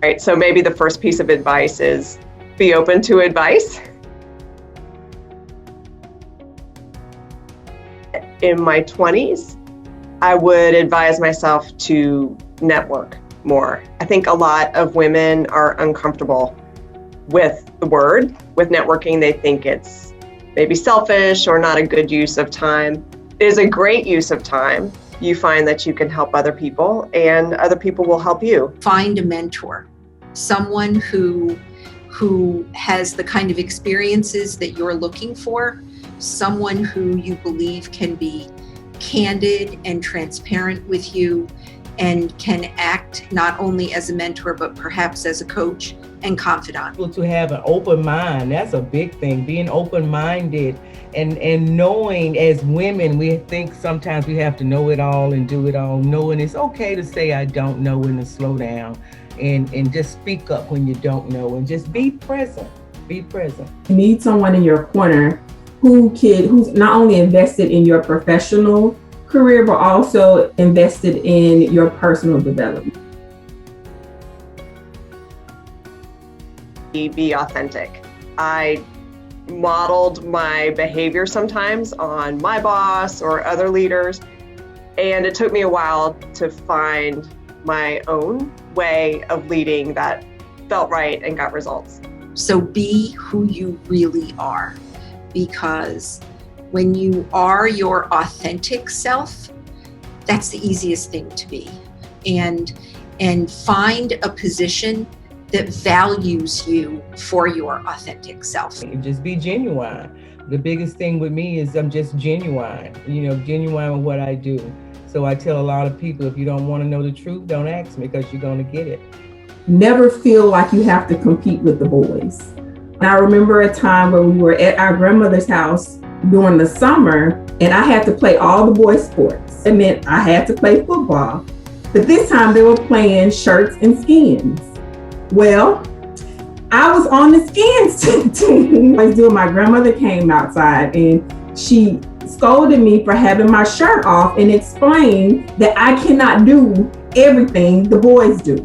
Right, so maybe the first piece of advice is be open to advice. In my 20s, I would advise myself to network more. I think a lot of women are uncomfortable with the word, with networking. They think it's maybe selfish or not a good use of time. It is a great use of time. You find that you can help other people and other people will help you. Find a mentor, someone who has the kind of experiences that you're looking for, someone who you believe can be candid and transparent with you and can act not only as a mentor, but perhaps as a coach and confidant. To have an open mind, that's a big thing, being open-minded and knowing as women, we think sometimes we have to know it all and do it all, knowing it's okay to say I don't know and to slow down and just speak up when you don't know and just be present, be present. You need someone in your corner who's not only invested in your professional career, but also invested in your personal development. Be authentic. I modeled my behavior sometimes on my boss or other leaders, and it took me a while to find my own way of leading that felt right and got results. So be who you really are, because when you are your authentic self, that's the easiest thing to be. And find a position that values you for your authentic self. Just be genuine. The biggest thing with me is I'm just genuine, genuine with what I do. So I tell a lot of people, if you don't want to know the truth, don't ask me because you're going to get it. Never feel like you have to compete with the boys. And I remember a time when we were at our grandmother's house during the summer and I had to play all the boys' sports. It meant I had to play football. But this time they were playing shirts and skins. Well, I was on the skins team. My grandmother came outside and she scolded me for having my shirt off and explained that I cannot do everything the boys do.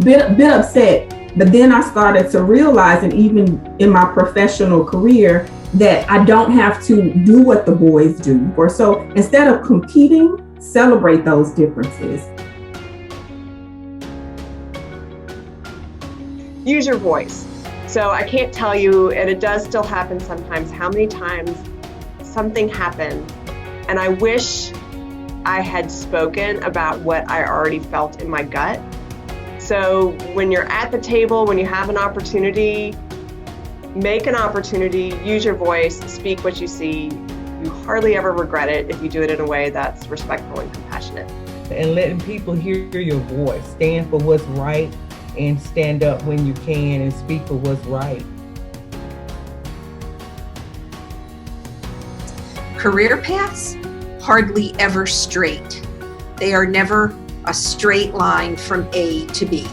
Bit upset, but then I started to realize, and even in my professional career, that I don't have to do what the boys do. Or so instead of competing, celebrate those differences. Use your voice. So I can't tell you, and it does still happen sometimes, how many times something happened and I wish I had spoken about what I already felt in my gut. So when you're at the table, when you have an opportunity, make an opportunity, use your voice, speak what you see. You hardly ever regret it if you do it in a way that's respectful and compassionate. And letting people hear your voice, stand for what's right and stand up when you can and speak for what's right. Career paths, hardly ever straight. They are never a straight line from A to B.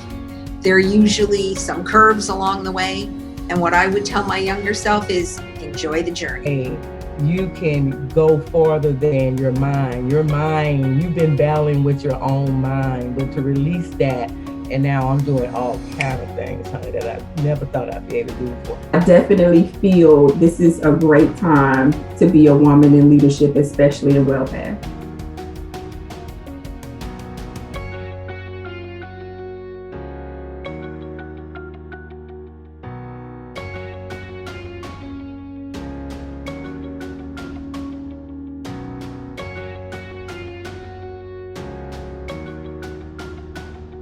There are usually some curves along the way. And what I would tell my younger self is enjoy the journey. You can go farther than your mind. Your mind, you've been battling with your own mind, but to release that, and now I'm doing all kind of things, honey, that I never thought I'd be able to do before. I definitely feel this is a great time to be a woman in leadership, especially in Wellpath.